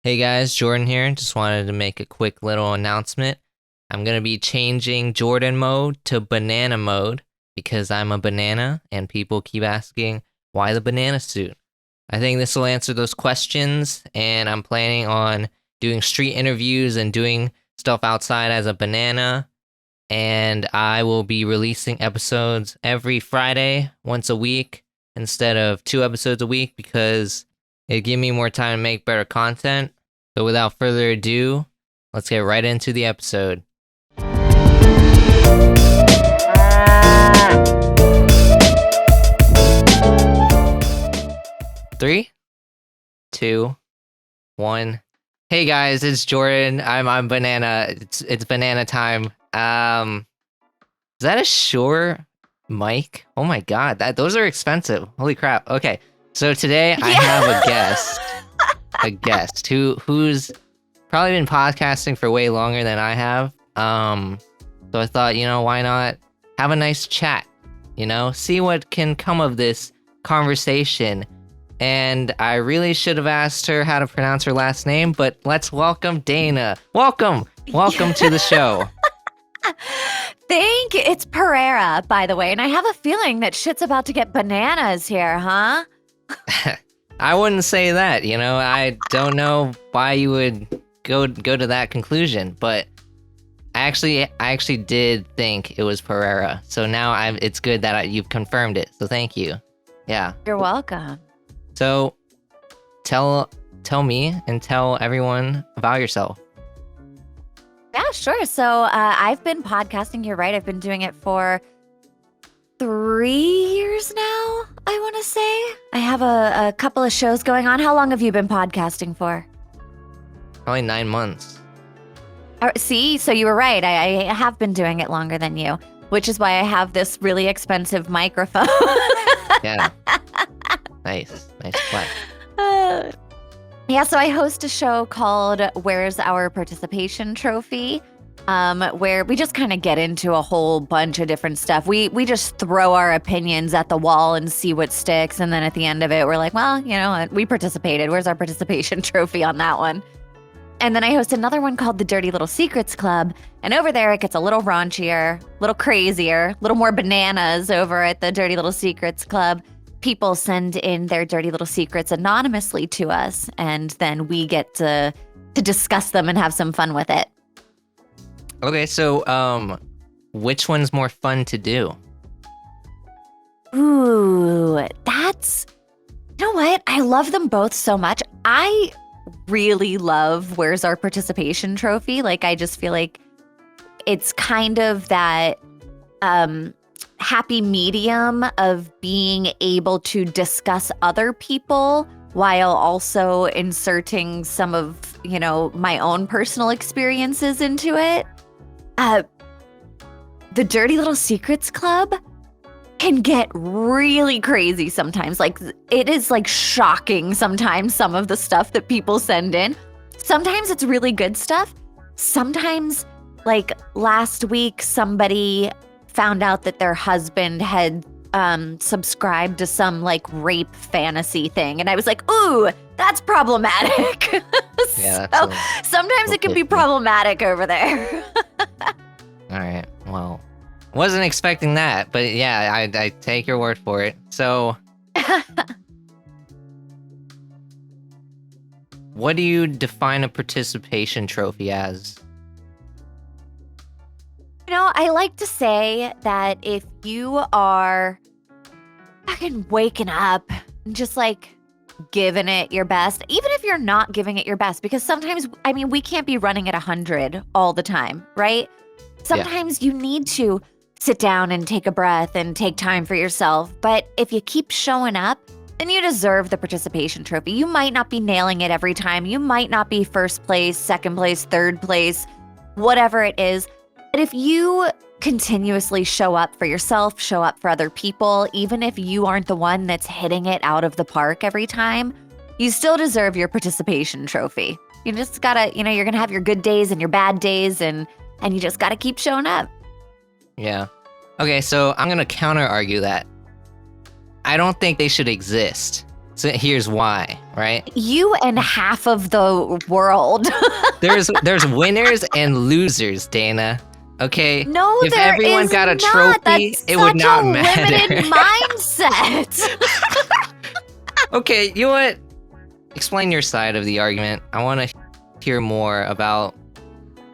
Hey guys, Jordan here. Just wanted to make a quick little announcement. I'm going to be changing Jordan mode to banana mode because I'm a banana and people keep asking, why the banana suit? I think this will answer those questions, and I'm planning on doing street interviews and doing stuff outside as a banana. And I will be releasing episodes every Friday, once a week, instead of 2 episodes a week because it'd give me more time to make better content. So without further ado, let's get right into the episode. Three, two, one. Hey guys, it's Jordan. I'm banana. It's banana time. Is that a Shure mic? Oh my god, those are expensive. Holy crap. Okay, so today I have a guest who's probably been podcasting for way longer than I have. So I thought, why not have a nice chat? See what can come of this conversation. And I really should have asked her how to pronounce her last name, but let's welcome Dayna. Welcome to the show. Thank you. It's Pereira, by the way, and I have a feeling that shit's about to get bananas here, huh? I wouldn't say that, I don't know why you would go to that conclusion, but I actually did think it was Pereira. So now it's good that you've confirmed it. So thank you. Yeah. You're welcome. So tell me and tell everyone about yourself. Yeah, sure. So I've been podcasting. You're right. I've been doing it for 3 years now, I want to say. I have a couple of shows going on. How long have you been podcasting for? Probably 9 months. See, so you were right. I have been doing it longer than you, which is why I have this really expensive microphone. Yeah. Nice play. Yeah, so I host a show called Where's Our Participation Trophy, where we just kind of get into a whole bunch of different stuff. We just throw our opinions at the wall and see what sticks, and then at the end of it, we're like, well, we participated. Where's our participation trophy on that one? And then I host another one called the Dirty Little Secrets Club, and over there it gets a little raunchier, a little crazier, a little more bananas over at the Dirty Little Secrets Club. People send in their dirty little secrets anonymously to us, and then we get to discuss them and have some fun with it. Okay, so which one's more fun to do? Ooh, that's... You know what? I love them both so much. I really love Where's Our Participation Trophy. Like, I just feel like it's kind of that... happy medium of being able to discuss other people while also inserting some of, my own personal experiences into it. The Dirty Little Secrets Club can get really crazy sometimes. Like, it is like shocking sometimes, some of the stuff that people send in. Sometimes it's really good stuff. Sometimes, like last week, somebody found out that their husband had subscribed to some like rape fantasy thing. And I was like, ooh, that's problematic. Yeah, so sometimes it can be problematic over there. All right. Well, wasn't expecting that, but yeah, I take your word for it. So what do you define a participation trophy as? I like to say that if you are fucking waking up and just like giving it your best, even if you're not giving it your best, because sometimes, we can't be running at 100 all the time, right? Sometimes you need to sit down and take a breath and take time for yourself. But if you keep showing up, then you deserve the participation trophy. You might not be nailing it every time. You might not be first place, second place, third place, whatever it is. But if you continuously show up for yourself, show up for other people, even if you aren't the one that's hitting it out of the park every time, you still deserve your participation trophy. You just gotta, you're gonna have your good days and your bad days, and you just gotta keep showing up. Yeah. Okay, so I'm gonna counter argue that. I don't think they should exist. So here's why, right? You and half of the world. There's winners and losers, Dana. Okay? No, if there everyone is got a not. trophy, That's it would such not a matter. limited mindset. Okay, you know what? Explain your side of the argument. I want to hear more about.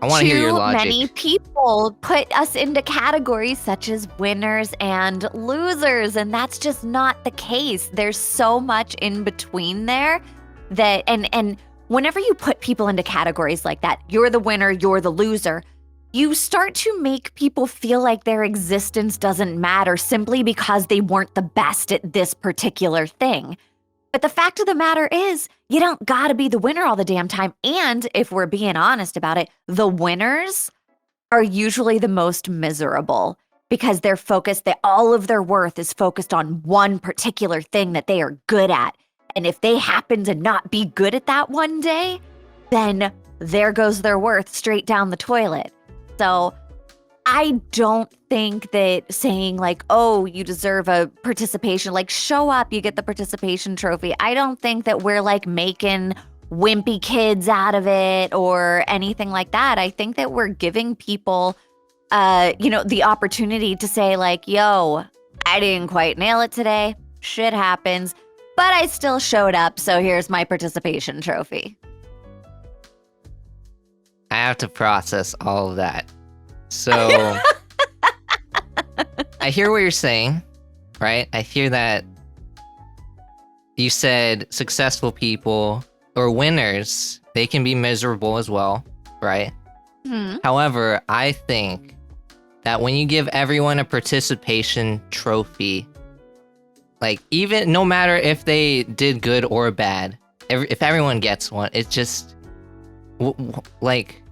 I want to hear your Too logic. many people put us into categories such as winners and losers, and that's just not the case. There's so much in between there that and whenever you put people into categories like that, you're the winner, you're the loser, you start to make people feel like their existence doesn't matter simply because they weren't the best at this particular thing. But the fact of the matter is, you don't gotta be the winner all the damn time. And if we're being honest about it, the winners are usually the most miserable because they're focused, that all of their worth is focused on one particular thing that they are good at. And if they happen to not be good at that one day, then there goes their worth straight down the toilet. So I don't think that saying like, oh, you deserve a participation, like show up, you get the participation trophy. I don't think that we're like making wimpy kids out of it or anything like that. I think that we're giving people, the opportunity to say like, yo, I didn't quite nail it today. Shit happens, but I still showed up. So here's my participation trophy. I have to process all of that. So I hear what you're saying, right? I hear that you said successful people or winners, they can be miserable as well, right? Hmm. However, I think that when you give everyone a participation trophy, like even no matter if they did good or bad, if everyone gets one, it's just like,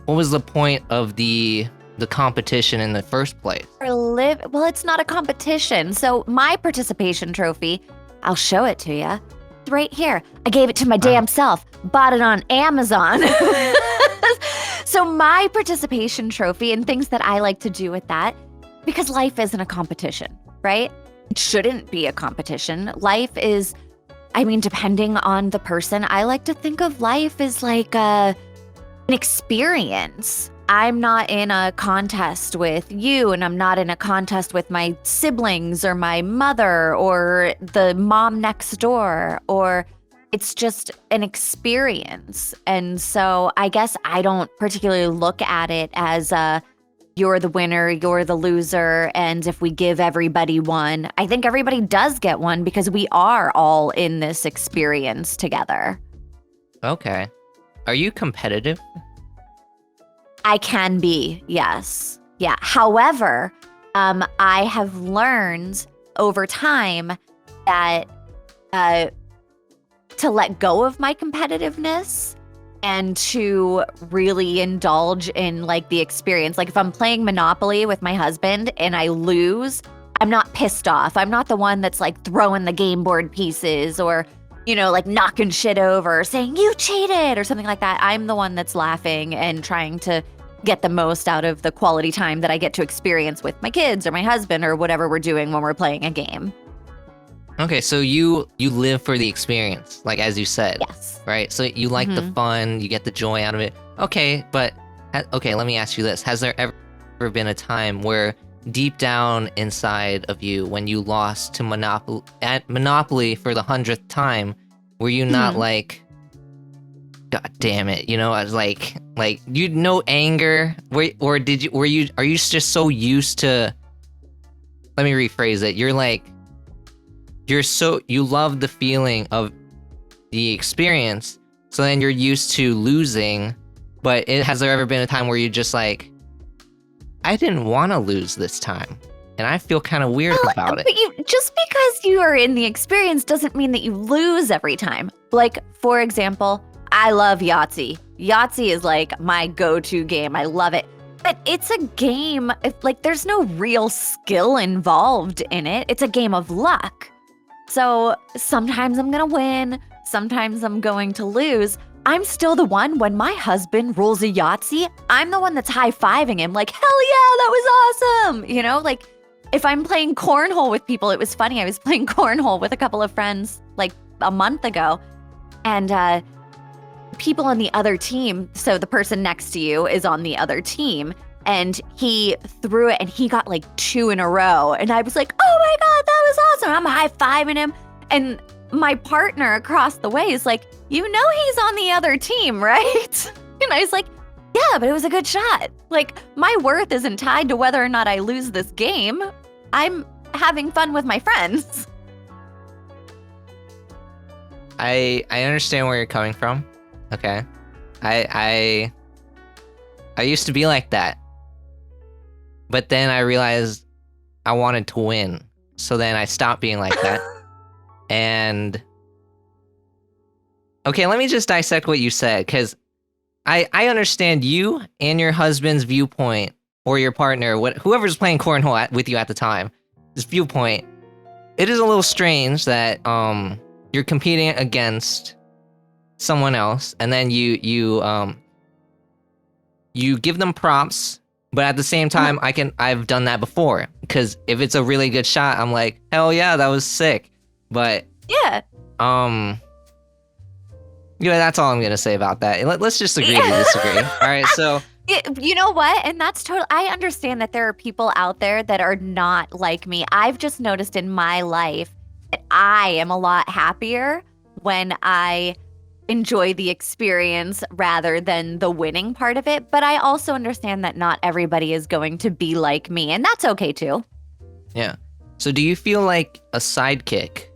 what was the point of the competition in the first place? Well, it's not a competition. So my participation trophy, I'll show it to you. It's right here. I gave it to my damn self. Bought it on Amazon. So my participation trophy and things that I like to do with that, because life isn't a competition, right? It shouldn't be a competition. Life is, depending on the person, I like to think of life as like an experience. I'm not in a contest with you, and I'm not in a contest with my siblings or my mother or the mom next door, or it's just an experience. And so I guess I don't particularly look at it as you're the winner, you're the loser, and if we give everybody one, I think everybody does get one because we are all in this experience together. Okay. Are you competitive? I can be, yes. Yeah. However, I have learned over time that to let go of my competitiveness and to really indulge in like the experience. Like if I'm playing Monopoly with my husband and I lose, I'm not pissed off. I'm not the one that's like throwing the game board pieces or, like knocking shit over or saying you cheated or something like that. I'm the one that's laughing and trying to get the most out of the quality time that I get to experience with my kids or my husband or whatever we're doing when we're playing a game. Okay, so you live for the experience, like as you said. Yes. Right? So you like the fun, you get the joy out of it. Okay, but let me ask you this. Has there ever been a time where deep down inside of you, when you lost to Monopoly for the 100th time, were you not like, God damn it, I was like you no anger, are you just so used to? Let me rephrase it. You love the feeling of the experience, so then you're used to losing. But has there ever been a time where you're just like, I didn't want to lose this time, and I feel kind of weird about it. But just because you are in the experience doesn't mean that you lose every time. Like, for example, I love Yahtzee. Yahtzee is like my go-to game. I love it. But it's a game, there's no real skill involved in it. It's a game of luck. So sometimes I'm gonna win, sometimes I'm going to lose. I'm still the one, when my husband rolls a Yahtzee, I'm the one that's high-fiving him like, hell yeah, that was awesome! If I'm playing cornhole with people, it was funny. I was playing cornhole with a couple of friends, a month ago. And people on the other team, so the person next to you is on the other team, and he threw it and he got like 2 in a row. And I was like, oh my God, that was awesome. I'm high-fiving him. And my partner across the way is like, you know he's on the other team, right? And I was like, yeah, but it was a good shot. Like, my worth isn't tied to whether or not I lose this game. I'm having fun with my friends. I understand where you're coming from. Okay. I used to be like that. But then I realized I wanted to win. So then I stopped being like that. And okay, let me just dissect what you said, because I understand you and your husband's viewpoint, or your partner, whoever's playing cornhole with you at the time, this viewpoint. It is a little strange that you're competing against someone else, and then you give them props, but at the same time, I've done that before, because if it's a really good shot, I'm like, hell yeah, that was sick. But yeah, that's all I'm gonna say about that. Let's just agree to disagree. All right, so you know what? And that's total. I understand that there are people out there that are not like me. I've just noticed in my life that I am a lot happier when I enjoy the experience rather than the winning part of it. But I also understand that not everybody is going to be like me, and that's okay too. Yeah. So do you feel like a sidekick?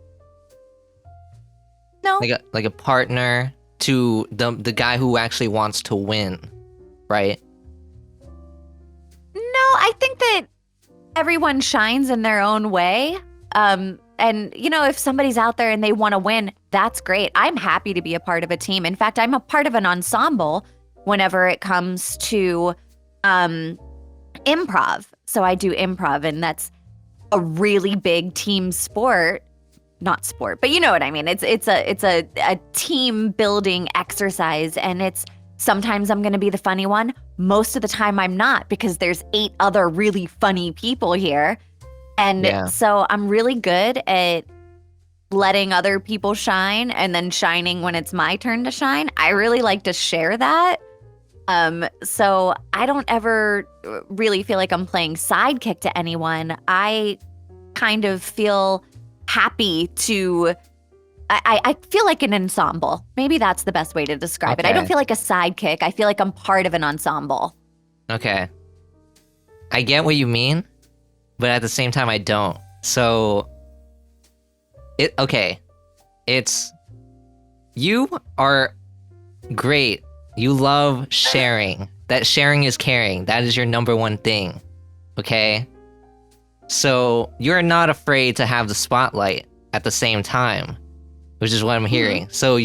No. Like a partner to the guy who actually wants to win, right? No, I think that everyone shines in their own way. And, if somebody's out there and they want to win, that's great. I'm happy to be a part of a team. In fact, I'm a part of an ensemble whenever it comes to improv. So I do improv, and that's a really big team sport. Not sport, but you know what I mean. It's a team building exercise, and it's sometimes I'm going to be the funny one. Most of the time I'm not, because there's 8 other really funny people here. And so I'm really good at letting other people shine and then shining when it's my turn to shine. I really like to share that. So I don't ever really feel like I'm playing sidekick to anyone. I kind of feel happy to, I feel like an ensemble. Maybe that's the best way to describe it. I don't feel like a sidekick. I feel like I'm part of an ensemble. Okay. I get what you mean, but at the same time, I don't. So, it's, you are great. You love sharing. That sharing is caring. That is your number one thing. Okay? So, you're not afraid to have the spotlight at the same time, which is what I'm hearing. Mm-hmm. So,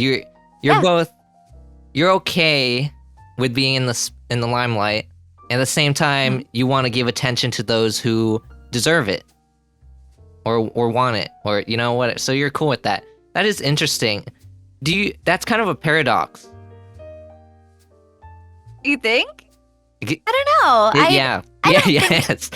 you're okay with being in the limelight. At the same time, you want to give attention to those who deserve it, or want it, or you know what? So you're cool with that. That is interesting. That's kind of a paradox. You think? I don't know. Yes.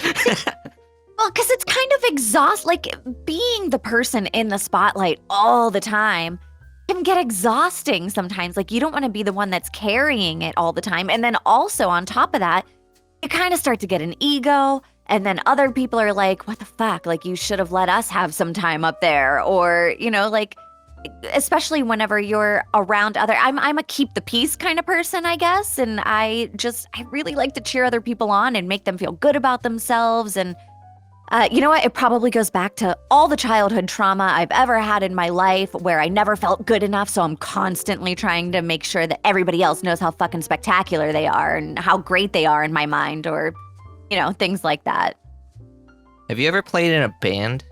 Well, because it's kind of exhausting. Like, being the person in the spotlight all the time can get exhausting sometimes. Like, you don't want to be the one that's carrying it all the time. And then also on top of that, you kind of start to get an ego. And then other people are like, what the fuck? Like, you should have let us have some time up there. Or, like, especially whenever you're around I'm a keep the peace kind of person, I guess. And I really like to cheer other people on and make them feel good about themselves. And you know what? It probably goes back to all the childhood trauma I've ever had in my life, where I never felt good enough. So I'm constantly trying to make sure that everybody else knows how fucking spectacular they are and how great they are in my mind, or, things like that. Have you ever played in a band?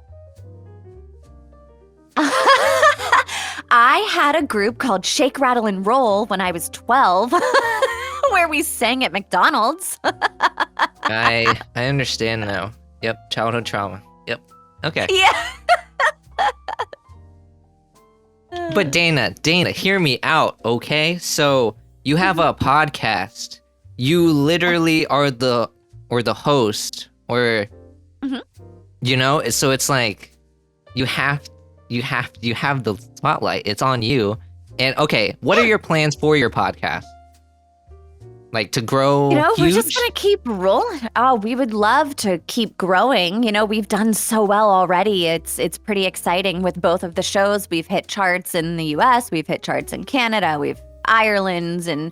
I had a group called Shake, Rattle, and Roll when I was 12, where we sang at McDonald's. I understand now. Yep, childhood trauma. Yep. Okay. Yeah. But Dayna, hear me out, okay? So you have a podcast. You literally are the host, or so it's like you have the spotlight. It's on you. And okay, what are your plans for your podcast? Like to grow huge? We're just going to keep rolling. Oh, we would love to keep growing. We've done so well already. It's pretty exciting with both of the shows. We've hit charts in the US, we've hit charts in Canada, we've Ireland and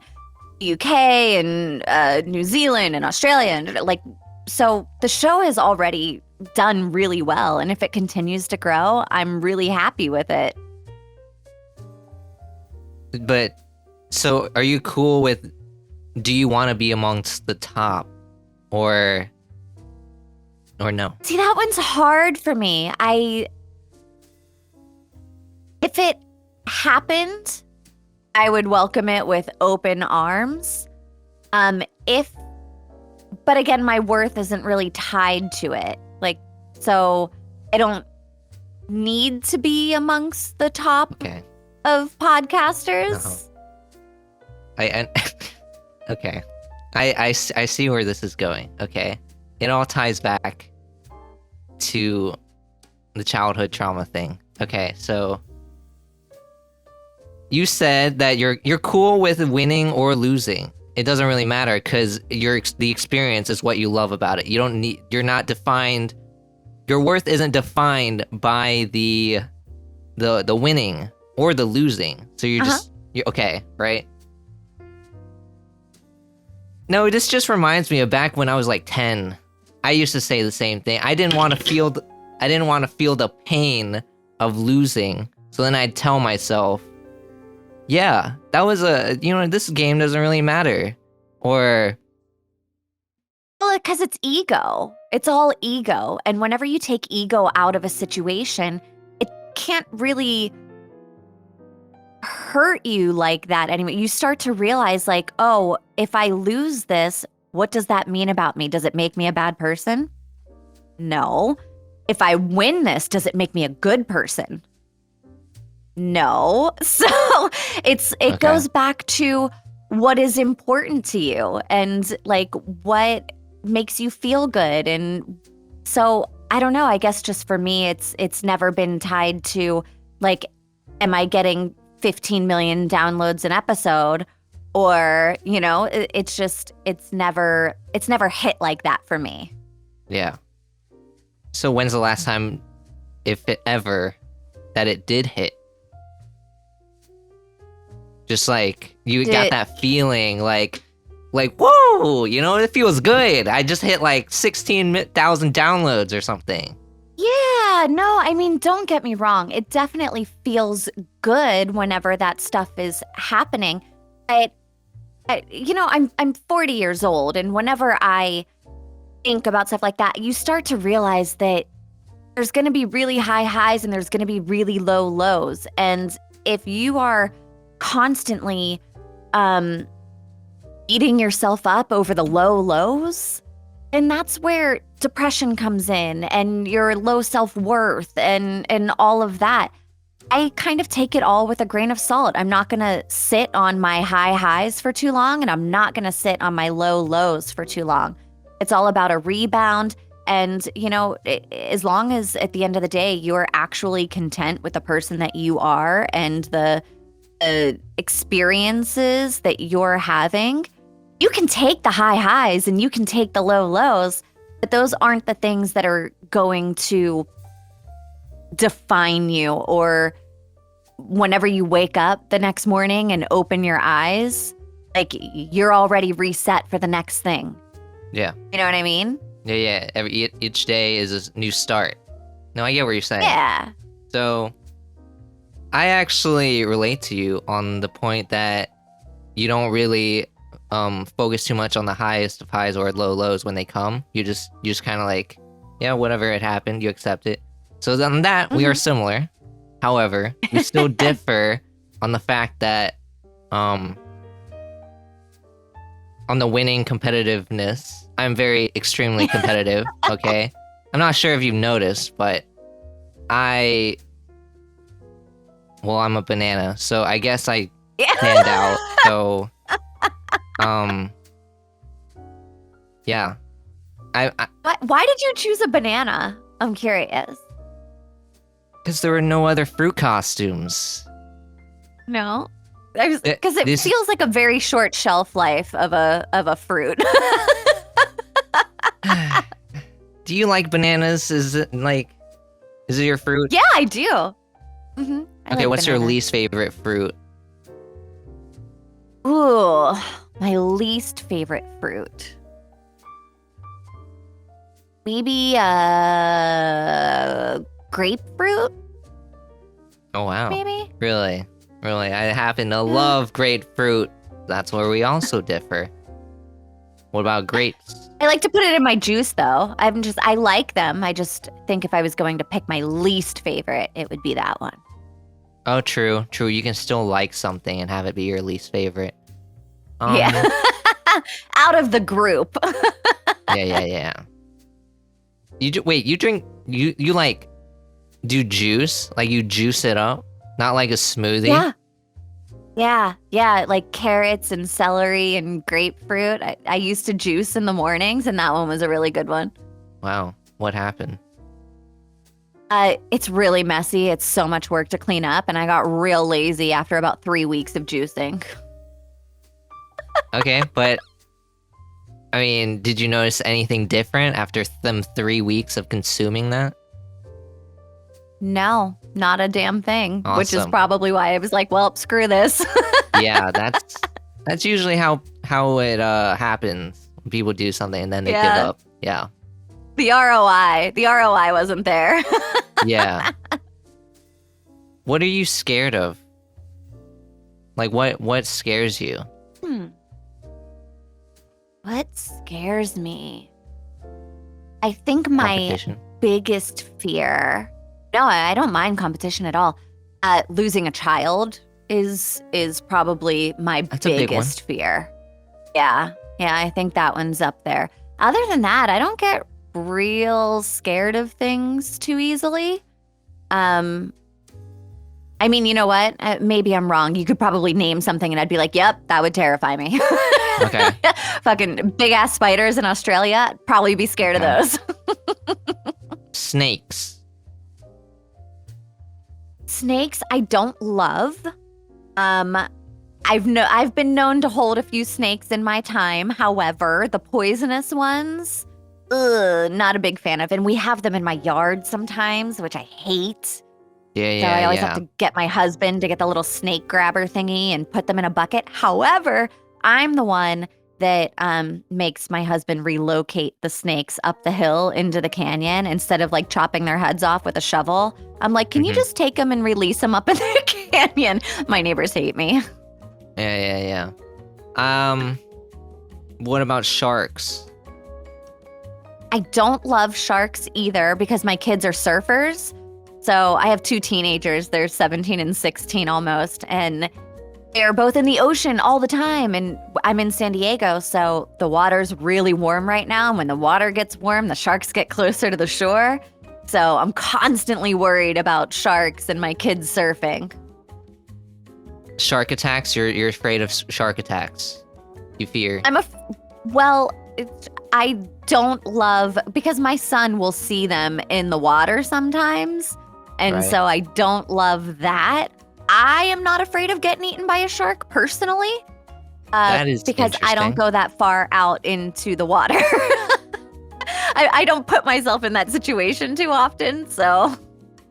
UK and New Zealand and Australia. And so the show has already done really well. And if it continues to grow, I'm really happy with it. But so are you cool with, do you want to be amongst the top or no? See, that one's hard for me. If it happened, I would welcome it with open arms. But again, my worth isn't really tied to it. So I don't need to be amongst the top of podcasters. Okay. I see where this is going. Okay. It all ties back to the childhood trauma thing. Okay, so you said that you're cool with winning or losing. It doesn't really matter because the experience is what you love about it. You're not defined. Your worth isn't defined by the winning or the losing. So you're okay, right? No, this just reminds me of back when I was like 10. I used to say the same thing. I didn't want to feel the pain of losing. So then I'd tell myself, yeah, that was this game doesn't really matter. Or well, because it's ego. It's all ego. And whenever you take ego out of a situation, it can't really hurt you like that anyway. You start to realize oh, if I lose this, what does that mean about me? Does it make me a bad person? No. If I win this, does it make me a good person? No. So it goes back to what is important to you and what makes you feel good. And so I don't know, I guess just for me, it's never been tied to am I getting 15 million downloads an episode? Or, it's never hit like that for me. Yeah. So when's the last time, if it ever, that it did hit? Just you got that feeling whoa, it feels good. I just hit 16,000 downloads or something. Yeah, no, I mean, don't get me wrong. It definitely feels good whenever that stuff is happening. I'm 40 years old, and whenever I think about stuff like that, you start to realize that there's going to be really high highs and there's going to be really low lows. And if you are constantly beating yourself up over the low lows, and that's where depression comes in and your low self-worth and all of that. I kind of take it all with a grain of salt. I'm not going to sit on my high highs for too long, and I'm not going to sit on my low lows for too long. It's all about a rebound. And, as long as at the end of the day, you're actually content with the person that you are and the experiences that you're having, you can take the high highs and you can take the low lows, but those aren't the things that are going to define you. Or whenever you wake up the next morning and open your eyes, you're already reset for the next thing. Yeah. You know what I mean? Yeah. Each day is a new start. No, I get what you're saying. Yeah. So I actually relate to you on the point that you don't really focus too much on the highest of highs or low lows when they come. You just kind of yeah, whatever it happened, you accept it. So on that, we are similar. However, we still differ on the fact that on the winning competitiveness, I'm very extremely competitive, okay? I'm not sure if you've noticed, but I'm a banana, so I guess I stand out. So, yeah. Why did you choose a banana? I'm curious. Because there were no other fruit costumes. No. Because it This feels like a very short shelf life of a fruit. Do you like bananas? Is it your fruit? Yeah, I do. Mm-hmm. Okay, what's your least favorite fruit? Ooh, my least favorite fruit. Maybe grapefruit, Oh wow. maybe? Really? Really? I happen to love grapefruit. That's where we also differ. What about grapes? I like to put it in my juice though. I like them. I just think if I was going to pick my least favorite, it would be that one. Oh, true. True. You can still like something and have it be your least favorite. Yeah. Out of the group. Yeah. Wait, you drink you like do juice? Like you juice it up? Not like a smoothie? Yeah, like carrots and celery and grapefruit. I used to juice in the mornings, and that one was a really good one. Wow. What happened? It's really messy. It's so much work to clean up, and I got real lazy after about 3 weeks of juicing. Okay, but I mean, did you notice anything different after them 3 weeks of consuming that? No, not a damn thing, which is Awesome. probably why I was like, well, screw this. Yeah, that's usually how it happens. People do something and then they give Yeah. up. Yeah. The ROI wasn't there. Yeah. What are you scared of? Like what scares you? What scares me? I think my Competition. biggest fear. No, I don't mind competition at all. Losing a child is probably my That's a big one. biggest fear. Yeah, I think that one's up there. Other than that, I don't get real scared of things too easily. I mean, you know what? Maybe I'm wrong. You could probably name something and I'd be like, yep, that would terrify me. Okay. Fucking big ass spiders in Australia, I'd probably be scared of those. Snakes. Snakes, I don't love. I've been known to hold a few snakes in my time. However, the poisonous ones, not a big fan of. And we have them in my yard sometimes, which I hate. Yeah. So I always have to get my husband to get the little snake grabber thingy and put them in a bucket. However, I'm the one that makes my husband relocate the snakes up the hill into the canyon instead of like chopping their heads off with a shovel. I'm like, can you just take them and release them up in the canyon? My neighbors hate me. Yeah. What about sharks? I don't love sharks either because my kids are surfers. So I have 2 teenagers. They're 17 and 16 almost. And they're both in the ocean all the time. And I'm in San Diego, so the water's really warm right now. And when the water gets warm, the sharks get closer to the shore. So I'm constantly worried about sharks and my kids surfing. Shark attacks? You're afraid of shark attacks? You fear? I don't love, because my son will see them in the water sometimes. And Right. so I don't love that. I am not afraid of getting eaten by a shark personally. That is because I don't interesting. go that far out into the water. I don't put myself in that situation too often, so.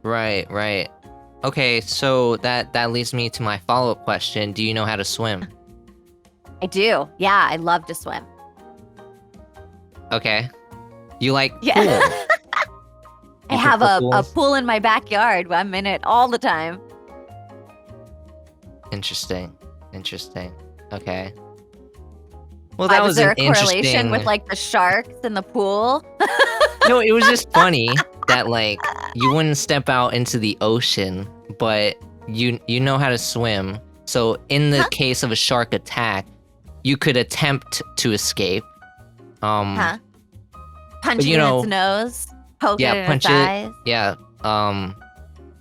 Right. Okay, so that leads me to my follow-up question. Do you know how to swim? I do. Yeah, I love to swim. Okay. You like Yeah. pool? I You have prefer a pools? pool in my backyard. I'm in it all the time. Interesting. Okay. Well, that Why, was was there an a correlation interesting. with like the sharks in the pool? No, it was just funny that like you wouldn't step out into the ocean, but you know how to swim. So in the case of a shark attack, you could attempt to escape. Huh? Punch you it in know- its nose, poke Yeah, it in punch its it. eyes. Yeah.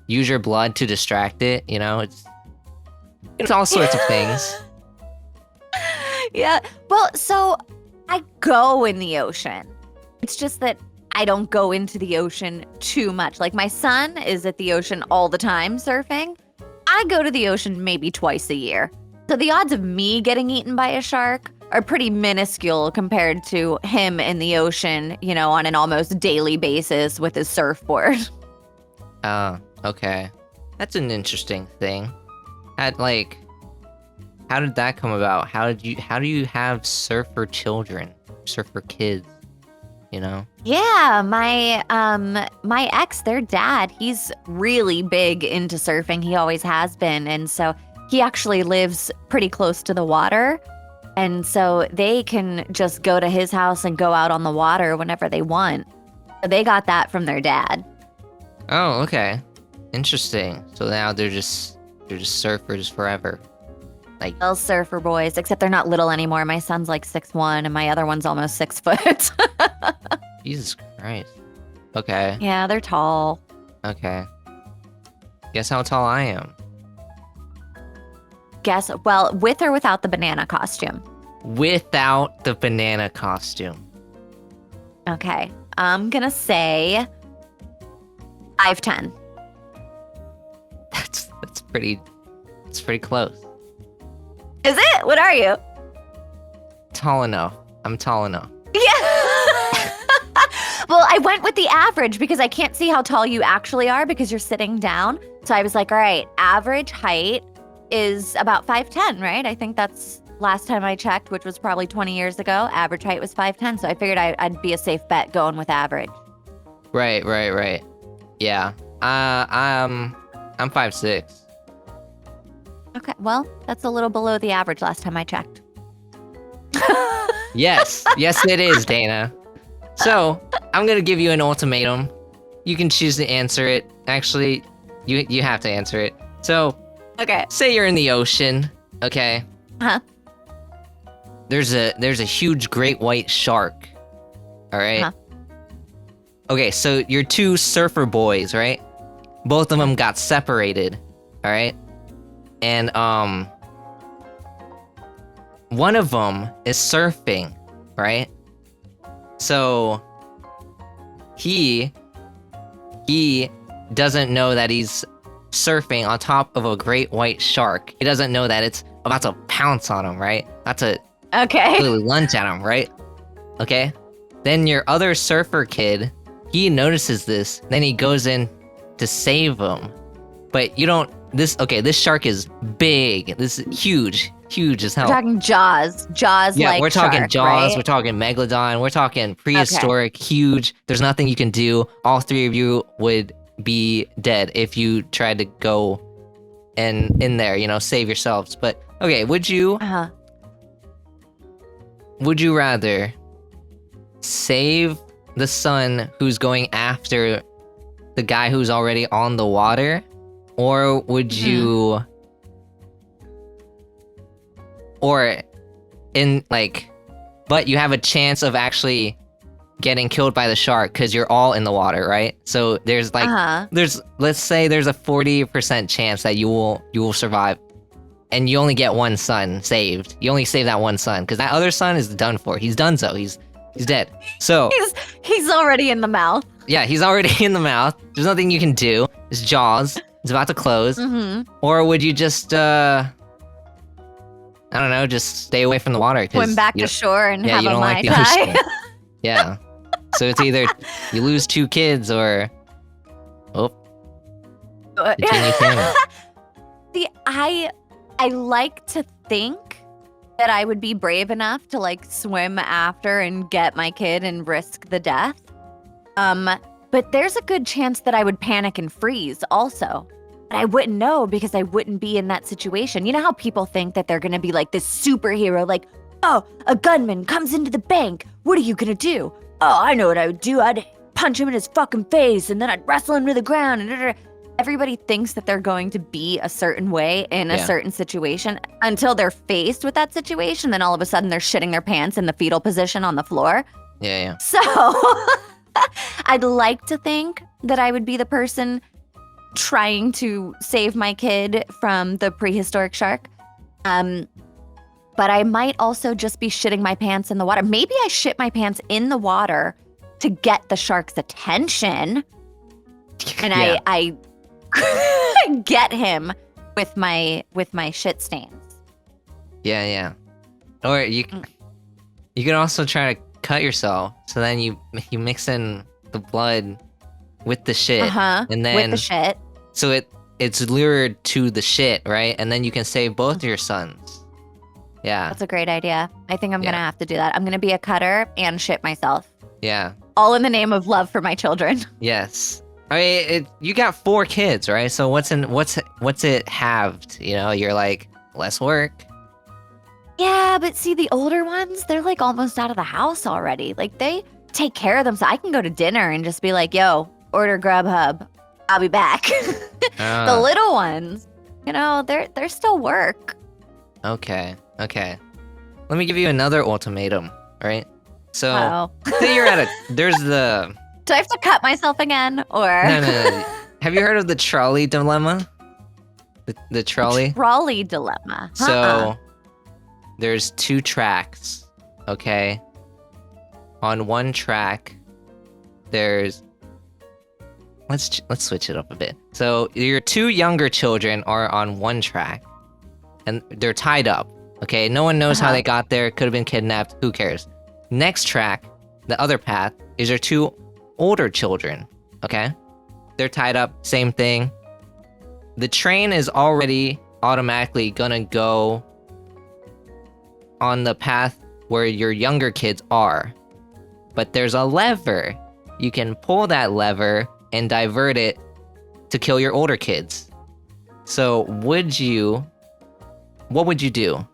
Use your blood to distract it. You know, it's all sorts of things. Yeah. Well, so I go in the ocean. It's just that I don't go into the ocean too much. Like my son is at the ocean all the time surfing. I I go to the ocean maybe twice a year. So the odds of me getting eaten by a shark are pretty minuscule compared to him in the ocean, on an almost daily basis with his surfboard. Oh, okay. That's an interesting thing. How did that come about? How do you have surfer children, surfer kids? Yeah, my ex, their dad, he's really big into surfing. He always has been, and so he actually lives pretty close to the water, and so they can just go to his house and go out on the water whenever they want. So they got that from their dad. Oh, okay. Interesting. So now they're just surfers forever. Little surfer boys, except they're not little anymore. My son's like 6'1", and my other one's almost 6 foot. Jesus Christ. Okay. Yeah, they're tall. Okay. Guess how tall I am? Well, with or without the banana costume? Without the banana costume. Okay. I'm gonna say 5'10". That's pretty close. Is it? What are you? Tall enough. I'm tall enough. Yeah. Well, I went with the average because I can't see how tall you actually are because you're sitting down. So I was like, all right, average height is about 5'10", right? I think that's last time I checked, which was probably 20 years ago. Average height was 5'10", so I figured I'd be a safe bet going with average. Right. Yeah. I'm 5'6". Okay, well, that's a little below the average last time I checked. Yes it is, Dayna. So, I'm gonna give you an ultimatum. You can choose to answer it. Actually, you have to answer it. So, okay. Say you're in the ocean, okay? Uh-huh. There's a huge great white shark. All right? Uh-huh. Okay, so you're two surfer boys, right? Both of them got separated, all right? And one of them is surfing, right? So he doesn't know that he's surfing on top of a great white shark. He doesn't know that it's about to pounce on him, right? About to really lunge at him, right? Okay? Then your other surfer kid, he notices this, then he goes in to save him. But you don't this shark is big. This is huge as hell. We're talking Jaws. Yeah, we're talking shark, Jaws, right? we're talking Megalodon, we're talking prehistoric, huge. There's nothing you can do. All three of you would be dead if you tried to go in there, save yourselves. But okay, would you rather save the son who's going after the guy who's already on the water? Or would you... But you have a chance of actually getting killed by the shark because you're all in the water, right? So there's let's say there's a 40% chance that you will survive. And you only get one son saved. You only save that one son, because that other son is done for. He's done so. He's dead. So... He's already in the mouth. Yeah, he's already in the mouth. There's nothing you can do. It's Jaws. It's about to close. Mm-hmm. Or would you just, I don't know, just stay away from the water? Swim back to shore and have you a don't Mai like the Tai. ocean. Yeah. So it's either you lose 2 kids or... continue family. See, I like to think that I would be brave enough to swim after and get my kid and risk the death. But there's a good chance that I would panic and freeze also. And I wouldn't know because I wouldn't be in that situation. You know how people think that they're going to be like this superhero, oh, a gunman comes into the bank. What are you going to do? Oh, I know what I would do. I'd punch him in his fucking face and then I'd wrestle him to the ground. And everybody thinks that they're going to be a certain way in a certain situation until they're faced with that situation. Then all of a sudden they're shitting their pants in the fetal position on the floor. Yeah. So I'd like to think that I would be the person trying to save my kid from the prehistoric shark. But I might also just be shitting my pants in the water. Maybe I shit my pants in the water to get the shark's attention. And I get him with my shit stains. Yeah. Or you can also try to cut yourself. So then you mix in the blood with the shit, and then with the shit. so it's lured to the shit, right? And then you can save both of your sons. Yeah. That's a great idea. I think I'm Yeah. gonna have to do that. I'm gonna be a cutter and shit myself, Yeah. all in the name of love for my children. Yes. I mean, you got 4 kids, right? So what's it halved? You know, you're like less work. Yeah, but see, the older ones, they're like almost out of the house already. Like they take care of them, so I can go to dinner and just be like, "Yo, order Grubhub. I'll be back." The little ones, you know, they're still work. Okay. Let me give you another ultimatum, right? So Oh, say you're at there's the do I have to cut myself again, or no. Have you heard of the trolley dilemma? The trolley. Trolley Dilemma? So there's 2 tracks, okay? On one track, there's let's switch it up a bit. So your 2 younger children are on one track, and they're tied up. Okay, no one knows how they got there. Could have been kidnapped. Who cares? Next track, the other path, is your 2 older children. Okay, they're tied up. Same thing. The train is already automatically gonna go on the path where your younger kids are, but there's a lever. You can pull that lever and divert it to kill your older kids. So what would you do?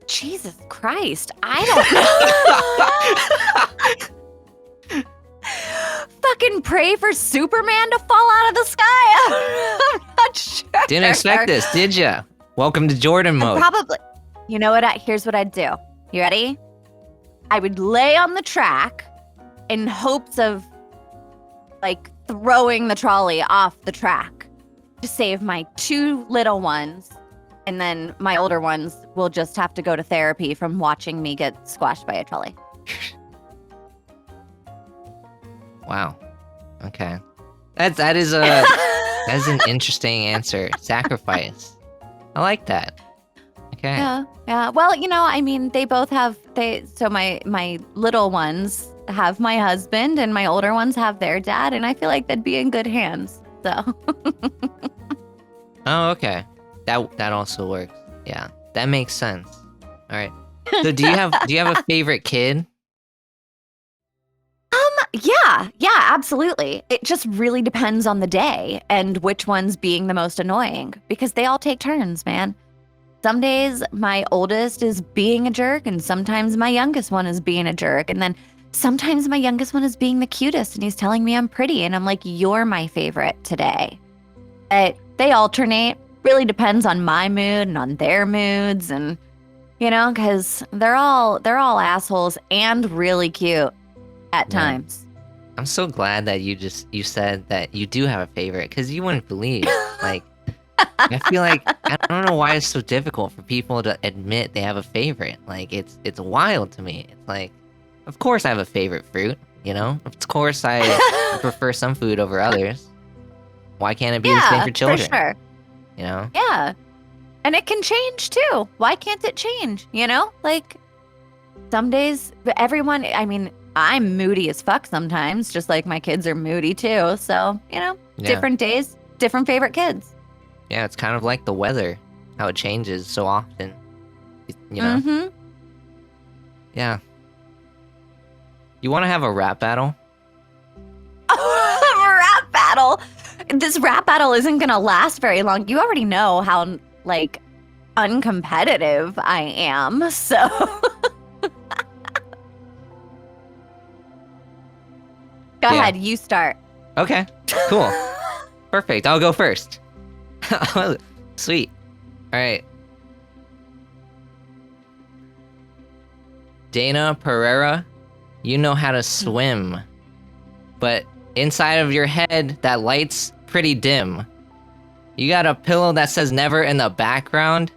Jesus Christ, I don't know. Fucking pray for Superman to fall out of the sky. I'm not sure. Didn't expect this, did ya? Welcome to Jordan mode. Probably. You know what? Here's what I'd do. You ready? I would lay on the track in hopes of, like, throwing the trolley off the track to save my 2 little ones. And then my older ones will just have to go to therapy from watching me get squashed by a trolley. Wow. Okay. That is an interesting answer. Sacrifice. I like that. Okay. Yeah. Well, you know, I mean, they both have so my little ones have my husband and my older ones have their dad, and I feel like they'd be in good hands. So Oh, okay. That also works. Yeah. That makes sense. All right. So do you have a favorite kid? Yeah, absolutely. It just really depends on the day and which one's being the most annoying, because they all take turns, man. Some days my oldest is being a jerk, and sometimes my youngest one is being a jerk. And then sometimes my youngest one is being the cutest and he's telling me I'm pretty. And I'm like, you're my favorite today. They alternate. Really depends on my mood and on their moods. And, you know, because they're all assholes and really cute at times. I'm so glad that you said that you do have a favorite, because you wouldn't believe. Like, I feel like I don't know why it's so difficult for people to admit they have a favorite. Like, it's wild to me. It's like, of course I have a favorite fruit, you know? Of course I prefer some food over others. Why can't it be the same for children? For sure. You know? Yeah. And it can change too. Why can't it change? You know? Like, some days, everyone, I mean, I'm moody as fuck sometimes, just like my kids are moody too. So, you know, different days, different favorite kids. Yeah, it's kind of like the weather, how it changes so often. You know? Mm-hmm. Yeah. You want to have a rap battle? A rap battle? This rap battle isn't going to last very long. You already know how, like, uncompetitive I am, so... Go ahead, you start. Okay, cool. Perfect, I'll go first. Sweet. All right. Dayna Pereira, you know how to swim, but inside of your head, that light's pretty dim. You got a pillow that says never in the background?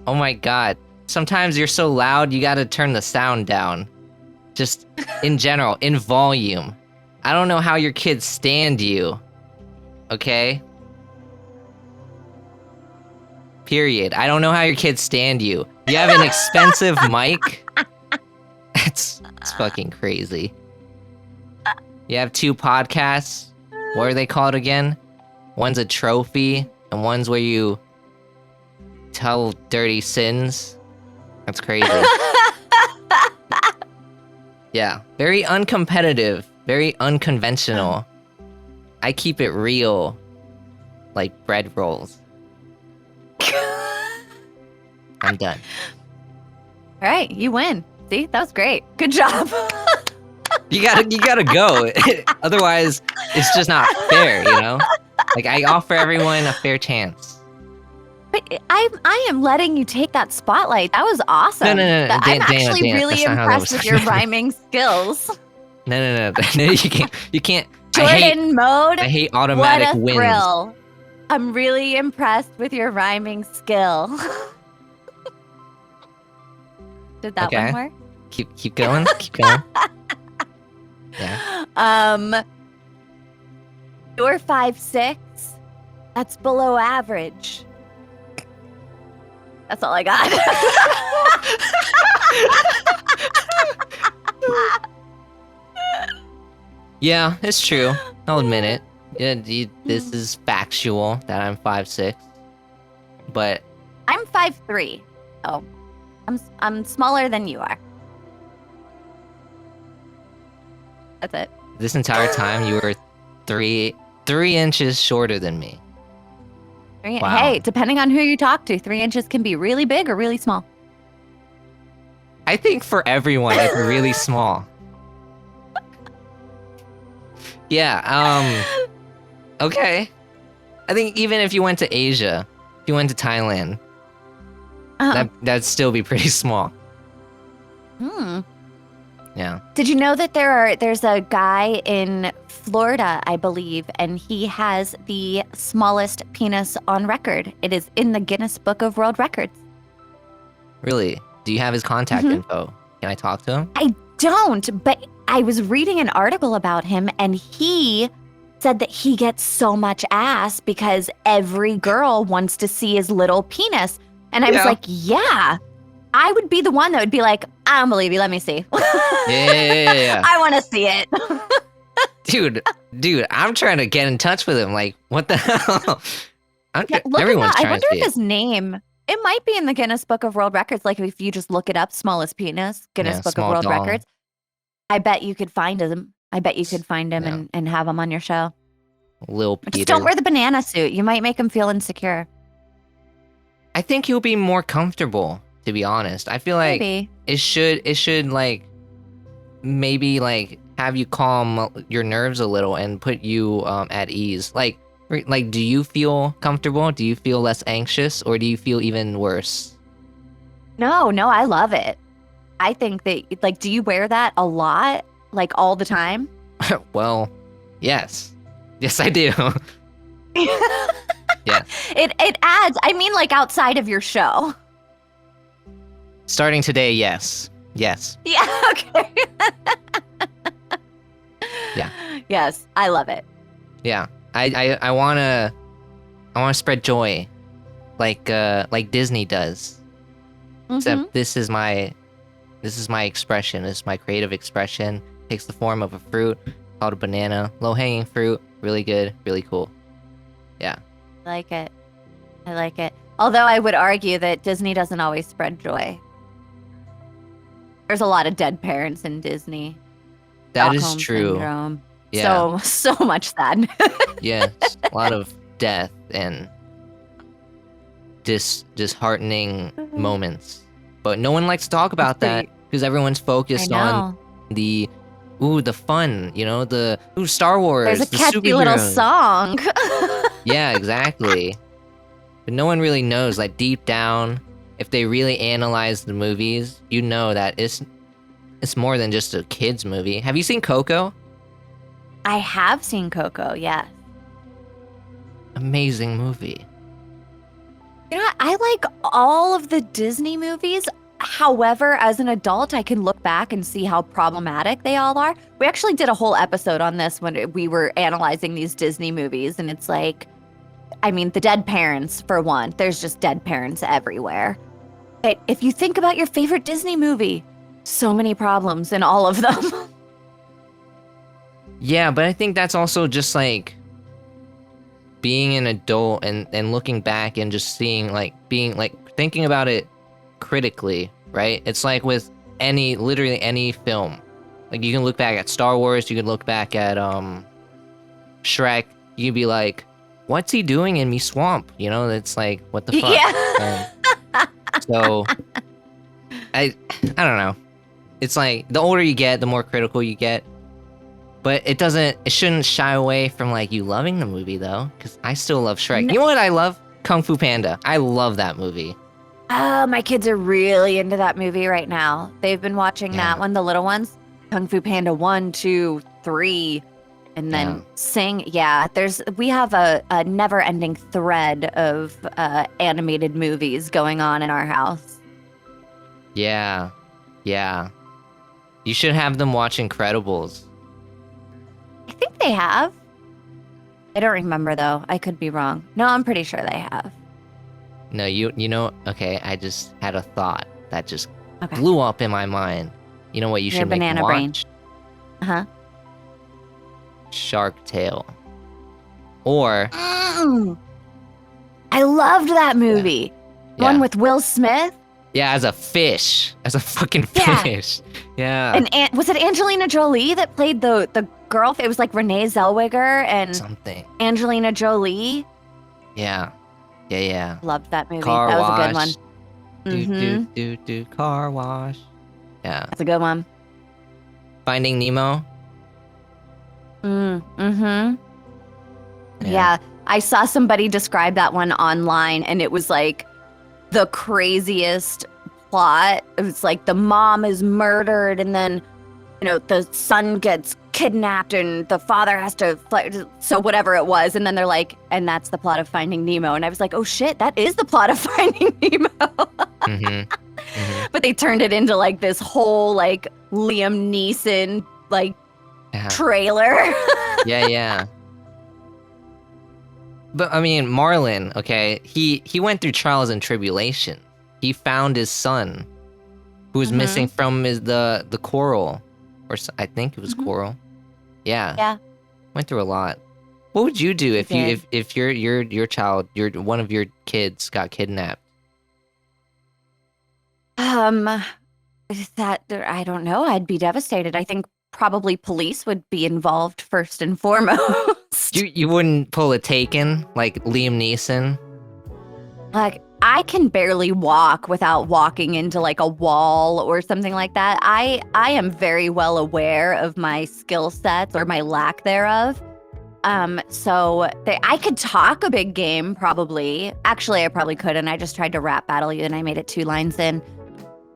Oh my god. Sometimes you're so loud, you gotta turn the sound down. Just in general, in volume. I don't know how your kids stand you. Okay? Period. I don't know how your kids stand you. You have an expensive mic? It's fucking crazy. You have 2 podcasts? What are they called again? One's a trophy, and one's where you tell dirty sins. That's crazy. Yeah, very uncompetitive, very unconventional. I keep it real, like bread rolls. I'm done. All right, you win. See, that was great. Good job. You gotta go. Otherwise, it's just not fair, you know? Like, I offer everyone a fair chance. But I am letting you take that spotlight. That was awesome. No. I'm actually Dayna, really that's not how that impressed was. with your rhyming skills. No, you can't. Jordan mode. I hate What automatic a wins. thrill. I'm really impressed with your rhyming skill. Did that Okay. one work? Keep going. Keep going. Yeah. You're 5'6". That's below average. That's all I got. Yeah, it's true. I'll admit it. Yeah, this is factual that I'm 5'6". But I'm 5'3". Oh, I'm smaller than you are. That's it. this entire time you were 3 inches shorter than me. Wow. Hey, depending on who you talk to, 3 inches can be really big or really small. I think for everyone, it's really small. Yeah, okay. I think even if you went to Asia, if you went to Thailand, that'd still be pretty small. Yeah. Did you know that there's a guy in Florida, I believe, and he has the smallest penis on record. It is in the Guinness Book of World Records. Really? Do you have his contact info? Can I talk to him? I don't, but I was reading an article about him, and he said that he gets so much ass because every girl wants to see his little penis. And I was like, yeah, I would be the one that would be like, I don't believe you, let me see. Yeah. I want to see it. Dude, I'm trying to get in touch with him. Like, what the hell? Everyone's I trying wonder to if see his name, it might be in the Guinness Book of World Records. Like if you just look it up, smallest penis, Guinness Book of small World doll. Records. I bet you could find him. And have him on your show. Lil Peter. Just don't wear the banana suit. You might make him feel insecure. I think he'll be more comfortable, to be honest. I feel like Maybe. it should like maybe like have you calm your nerves a little and put you at ease. Like do you feel comfortable? Do you feel less anxious, or do you feel even worse? No, I love it. I think that, like, do you wear that a lot? Like all the time? Well, yes. Yes, I do. Yeah. It adds, I mean, like outside of your show. Starting today, yes. Yes. Yeah, okay. Yeah. Yes, I love it. Yeah. I wanna spread joy like Disney does. Except this is my expression. This is my creative expression. Takes the form of a fruit called a banana. Low-hanging fruit. Really good. Really cool. Yeah. I like it. Although I would argue that Disney doesn't always spread joy. There's a lot of dead parents in Disney. That is Stockholm true. Syndrome. Yeah. So much sadness. Yeah. A lot of death and disheartening moments. But no one likes to talk about that because everyone's focused on the fun, Star Wars. There's a the catchy little superheroes. song. Yeah, exactly. But no one really knows, like, deep down, if they really analyze the movies, you know that it's more than just a kid's movie. Have you seen Coco? I have seen Coco, yes. Amazing movie. You know what? I like all of the Disney movies. However, as an adult, I can look back and see how problematic they all are. We actually did a whole episode on this when we were analyzing these Disney movies, and it's like, I mean, the dead parents, for one. There's just dead parents everywhere. But if you think about your favorite Disney movie, so many problems in all of them. Yeah, but I think that's also just like being an adult and looking back and just seeing like being like thinking about it critically, right? It's like with literally any film. Like you can look back at Star Wars, you can look back at Shrek, you can be like, what's he doing in me swamp? You know, it's like, what the fuck? Yeah. So I don't know. It's like the older you get, the more critical you get. But it shouldn't shy away from like you loving the movie though, because I still love Shrek. You know what I love? Kung Fu Panda. I love that movie. Oh, my kids are really into that movie right now. They've been watching that one, the little ones. Kung Fu Panda 1, 2, 3, and then Sing. Yeah, we have a never-ending thread of animated movies going on in our house. Yeah. You should have them watch Incredibles. I think they have. I don't remember though. I could be wrong. No, I'm pretty sure they have. No, you know, okay, I just had a thought that just blew up in my mind. You know what you should make them watch? Brain. Uh-huh. Shark Tale. Or I loved that movie. Yeah. One with Will Smith. Yeah, as a fish. As a fucking fish. Yeah. And was it Angelina Jolie that played the girl? It was like Renee Zellweger and something. Angelina Jolie. Yeah. Loved that movie. Car that wash. was a good one. Do car wash. Yeah. That's a good one. Finding Nemo. Yeah, I saw somebody describe that one online, and it was like the craziest plot. It was like the mom is murdered, and then, you know, the son gets kidnapped, and the father has to fly. So whatever it was, and then they're like, and that's the plot of Finding Nemo. And I was like, oh shit, that is the plot of Finding Nemo. But they turned it into like this whole like Liam Neeson like trailer. Yeah. But I mean, Marlin, okay, he went through trials and tribulation. He found his son, who was missing from the coral, or I think it was coral. Yeah. Went through a lot. What would you do if your child, one of your kids got kidnapped? That I don't know. I'd be devastated. I think probably police would be involved first and foremost. You wouldn't pull a Taken like Liam Neeson? Like, I can barely walk without walking into like a wall or something like that. I am very well aware of my skill sets or my lack thereof. So I could talk a big game probably. Actually, I probably couldn't. I just tried to rap battle you and I made it 2 lines in.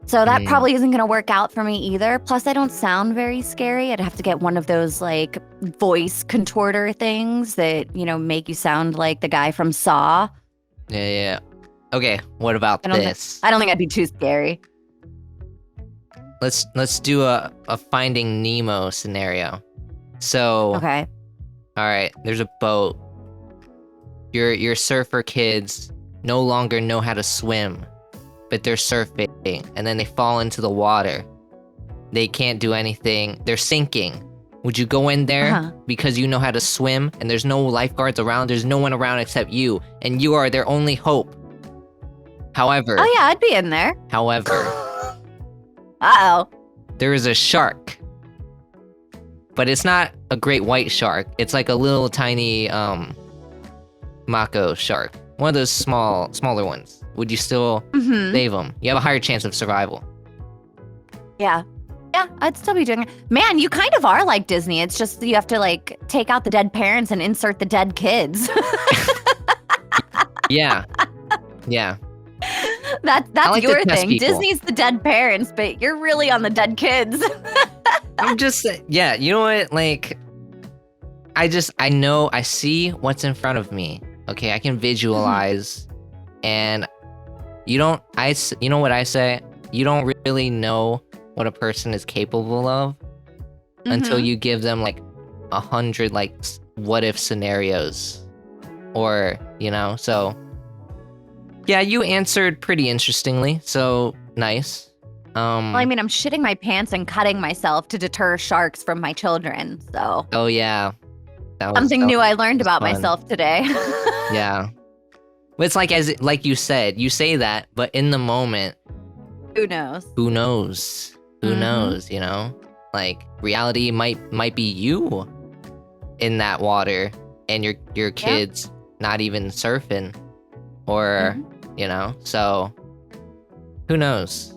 So that probably isn't going to work out for me either. Plus, I don't sound very scary. I'd have to get one of those like voice contorter things that, you know, make you sound like the guy from Saw. Yeah. Okay, what about this? I don't think I'd be too scary. Let's do a Finding Nemo scenario. So okay, all right, there's a boat. Your surfer kids no longer know how to swim, but they're surfing, and then they fall into the water. They can't do anything. They're sinking. Would you go in there because you know how to swim and there's no lifeguards around? There's no one around except you, and you are their only hope. However... Oh yeah, I'd be in there. However... Uh-oh. There is a shark. But it's not a great white shark. It's like a little tiny, mako shark. One of those smaller ones. Would you still save them? You have a higher chance of survival. Yeah. Yeah, I'd still be doing it. Man, you kind of are like Disney. It's just you have to like take out the dead parents and insert the dead kids. Yeah. That's like your thing. People. Disney's the dead parents, but you're really on the dead kids. I'm just, yeah, you know what? Like, I see what's in front of me. Okay, I can visualize, and you know what I say? you don't really know what a person is capable of until Mhm. you give them like 100 like what if scenarios, or so yeah, you answered pretty interestingly, so nice. Well, I mean, I'm shitting my pants and cutting myself to deter sharks from my children. So Oh yeah, something new I learned about fun. myself today. Yeah, but it's like you said, you say that, but in the moment, Who knows? who knows? Who Mhm. knows? Like reality might be you in that water, and your kids not even surfing, or so who knows?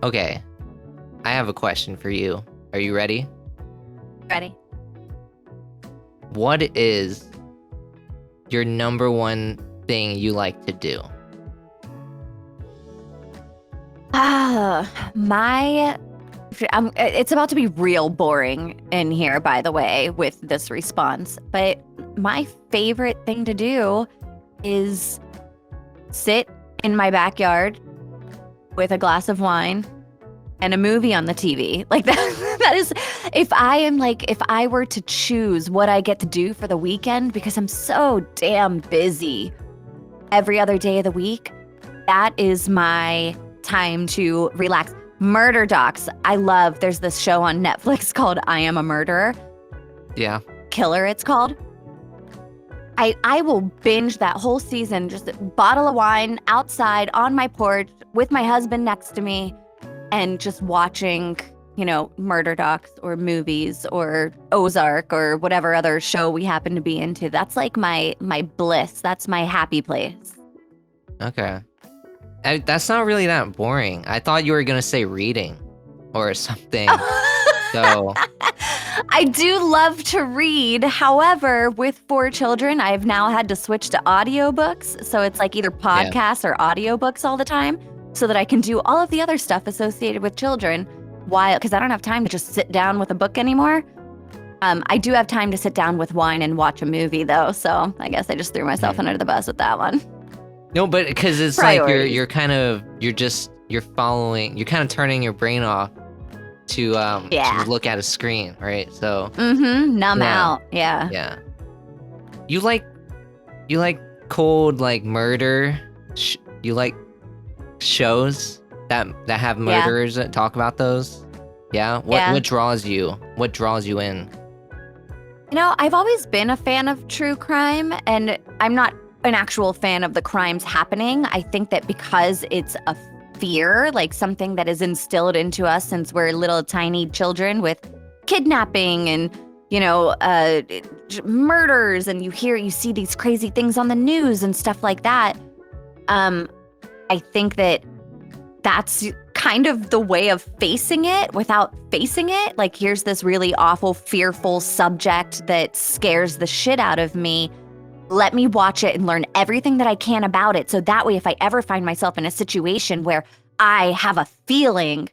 Okay, I have a question for you. Are you ready? Ready? What is your number one thing you like to do? It's about to be real boring in here, by the way, with this response. But my favorite thing to do is sit in my backyard with a glass of wine and a movie on the TV. Like that is, if I were to choose what I get to do for the weekend, because I'm so damn busy every other day of the week, that is my time to relax. Murder docs. There's this show on Netflix called I Am a Murderer. Yeah. Killer, it's called. I will binge that whole season, just a bottle of wine outside on my porch with my husband next to me and just watching, murder docs or movies or Ozark or whatever other show we happen to be into. That's like my bliss. That's my happy place. Okay. That's not really that boring. I thought you were gonna say reading or something. So I do love to read. However, with 4 children, I've now had to switch to audiobooks. So it's like either podcasts or audiobooks all the time so that I can do all of the other stuff associated with children because I don't have time to just sit down with a book anymore. I do have time to sit down with wine and watch a movie though. So I guess I just threw myself under the bus with that one. No, but because it's Priorities. like you're turning your brain off to look at a screen, right? So numb out. Yeah. Yeah. You like cold like murder? You like shows that have murderers that talk about those? Yeah. What draws you? What draws you in? I've always been a fan of true crime, and I'm not an actual fan of the crimes happening. I think that because it's a fear, like something that is instilled into us since we're little tiny children with kidnapping and, murders, and you see these crazy things on the news and stuff like that. I think that that's kind of the way of facing it without facing it. Like, here's this really awful, fearful subject that scares the shit out of me. Let me watch it and learn everything that I can about it. So that way, if I ever find myself in a situation where I have a feeling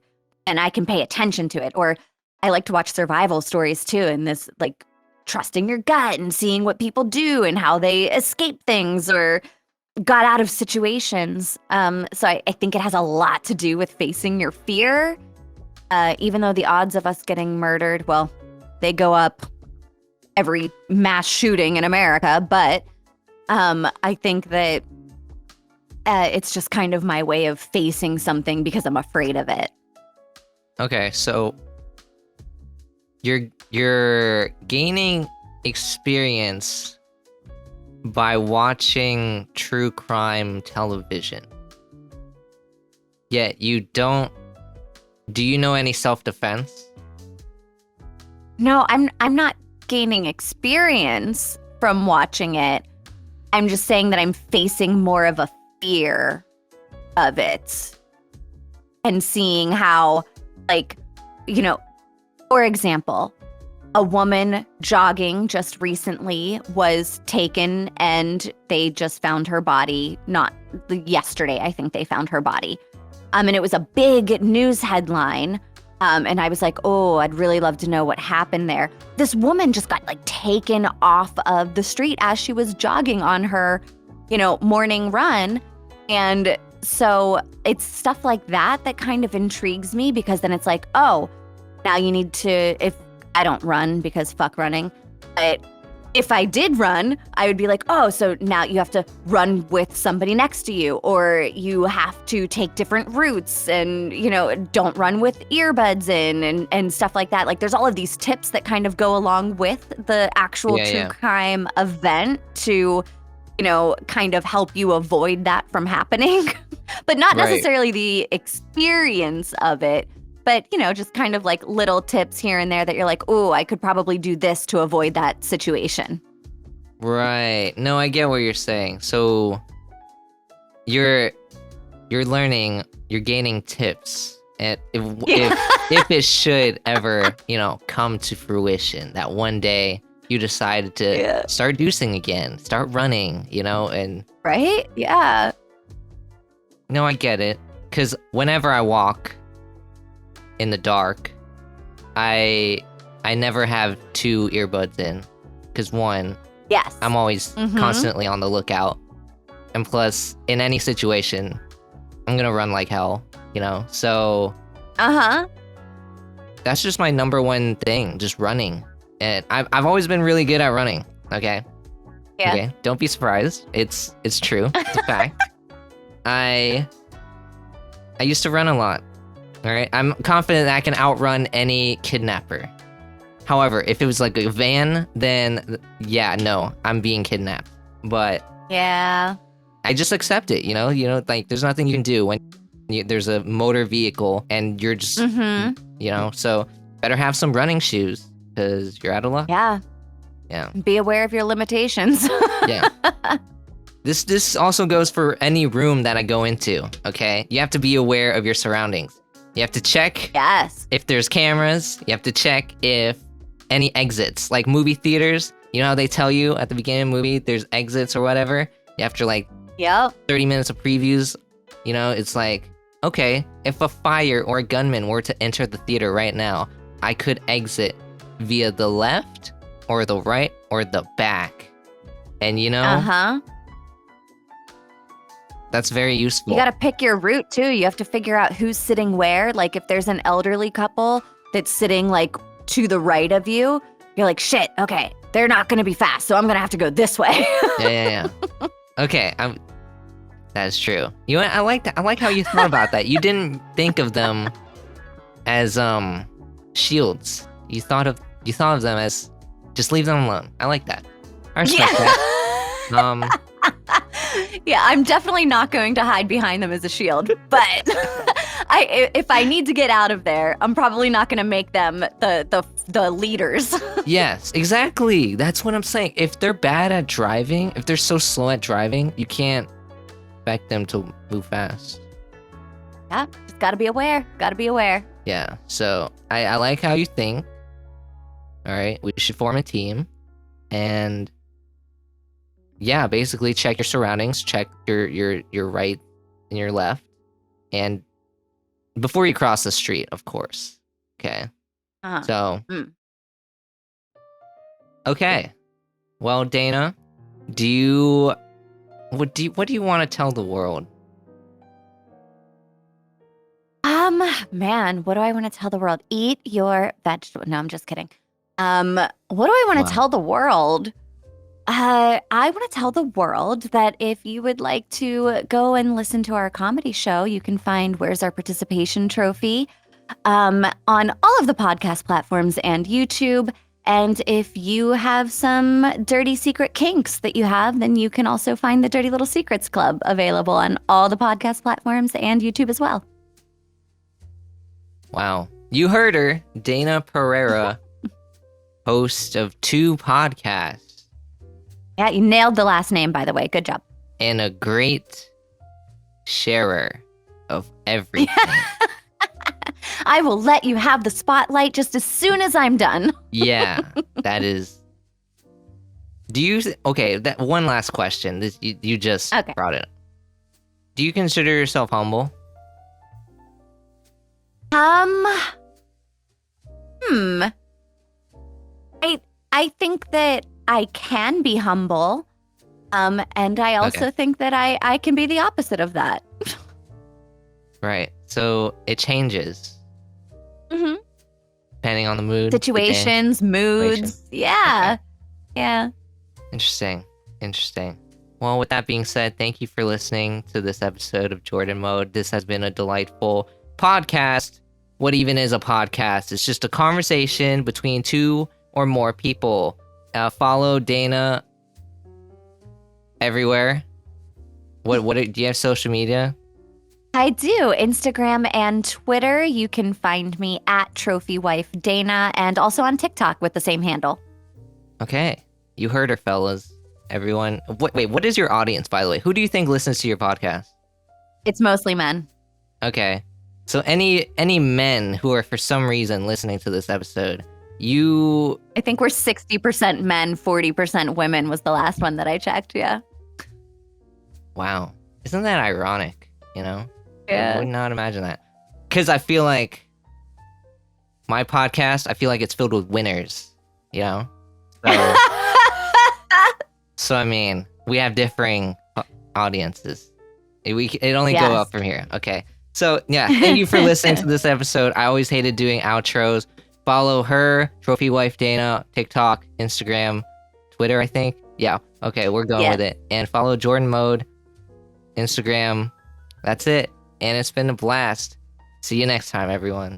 and I can pay attention to it, or I like to watch survival stories too. And this like trusting your gut and seeing what people do and how they escape things or got out of situations. So I think it has a lot to do with facing your fear. Even though the odds of us getting murdered, well, they go up every mass shooting in America, but I think that it's just kind of my way of facing something because I'm afraid of it. Okay, so you're gaining experience by watching true crime television. Yet you don't. Do you know any self-defense? No, I'm not gaining experience from watching it. I'm just saying that I'm facing more of a fear of it and seeing how, like, for example, a woman jogging just recently was taken and they just found her body, not yesterday, I think they found her body. And it was a big news headline. And I was like, oh, I'd really love to know what happened there. This woman just got taken off of the street as she was jogging on her, morning run. And So it's stuff like that kind of intrigues me, because then it's like, oh, now you need to, if I don't run because fuck running, but if I did run, I would be like, oh, so now you have to run with somebody next to you, or you have to take different routes and, don't run with earbuds in and stuff like that. Like, there's all of these tips that kind of go along with the actual true crime event to, kind of help you avoid that from happening, but not necessarily the experience of it. But, just kind of like little tips here and there that you're like, oh, I could probably do this to avoid that situation. Right. No, I get what you're saying. So you're learning, you're gaining tips. And if it should ever, come to fruition, that one day you decide to start deucing again, start running, and... Right? Yeah. No, I get it. Because whenever I walk in the dark, I never have 2 earbuds in, because one, I'm always constantly on the lookout, and plus, in any situation, I'm gonna run like hell, so that's just my number one thing, just running. And I've always been really good at running. Okay, don't be surprised, it's true, it's a fact. I used to run a lot. All right, I'm confident that I can outrun any kidnapper. However, if it was like a van, then no, I'm being kidnapped. But I just accept it, like there's nothing you can do when there's a motor vehicle and you're just, so better have some running shoes because you're out of luck. Yeah. Be aware of your limitations. Yeah. This also goes for any room that I go into, okay? You have to be aware of your surroundings. You have to check if there's cameras. You have to check if any exits, like movie theaters. You know how they tell you at the beginning of the movie there's exits or whatever? After 30 minutes of previews, it's like, okay, if a fire or a gunman were to enter the theater right now, I could exit via the left or the right or the back. And that's very useful. You got to pick your route too. You have to figure out who's sitting where. Like if there's an elderly couple that's sitting like to the right of you, you're like, shit, okay, they're not going to be fast, so I'm going to have to go this way. Yeah. Okay, that's true. I like that. I like how you thought about that. You didn't think of them as shields. You thought of them as just leave them alone. I like that. I respect that. Yeah, I'm definitely not going to hide behind them as a shield, but if I need to get out of there, I'm probably not going to make them the leaders. Yes, exactly. That's what I'm saying. If they're bad at driving, if they're so slow at driving, you can't expect them to move fast. Yeah, just gotta be aware. Yeah, so I like how you think. All right, we should form a team, and yeah, basically check your surroundings, check your right and your left, and before you cross the street, of course. Okay. So. Okay. Well, Dayna, what do you want to tell the world? Man, what do I want to tell the world? Eat your vegetable. No, I'm just kidding. What do I want to tell the world? I want to tell the world that if you would like to go and listen to our comedy show, you can find Where's Our Participation Trophy on all of the podcast platforms and YouTube. And if you have some dirty secret kinks that you have, then you can also find the Dirty Little Secrets Club available on all the podcast platforms and YouTube as well. Wow. You heard her, Dayna Pereira, host of 2 podcasts. Yeah, you nailed the last name, by the way. Good job. And a great sharer of everything. I will let you have the spotlight just as soon as I'm done. Yeah, that is... Okay, that one last question. You just brought it up. Do you consider yourself humble? I think that I can be humble, and I also think that I can be the opposite of that. Right. So it changes Mm-hmm. depending on the mood. the day. Situations, moods. Yeah. Yeah. Interesting. Well, with that being said, thank you for listening to this episode of Jordan Mode. This has been a delightful podcast. What even is a podcast? It's just a conversation between two or more people. Follow Dayna everywhere. Do you have social media? I do. Instagram and Twitter. You can find me at Trophy Wife Dayna, and also on TikTok with the same handle. Okay. You heard her, fellas. Everyone. Wait, what is your audience, by the way? Who do you think listens to your podcast? It's mostly men. Okay. So any men who are for some reason listening to this episode, I think we're 60% men, 40% women was the last one that I checked, yeah. Wow. Isn't that ironic, you know? Yeah. I would not imagine that. Because I feel like my podcast, I feel like it's filled with winners, you know? So I mean, we have differing audiences. It only go up from here. Okay. So yeah, thank you for listening to this episode. I always hated doing outros. Follow her, Trophy Wife Dayna, TikTok, Instagram, Twitter, I think. Yeah. Okay, we're going with it. And follow Jordan Mode, Instagram. That's it. And it's been a blast. See you next time, everyone.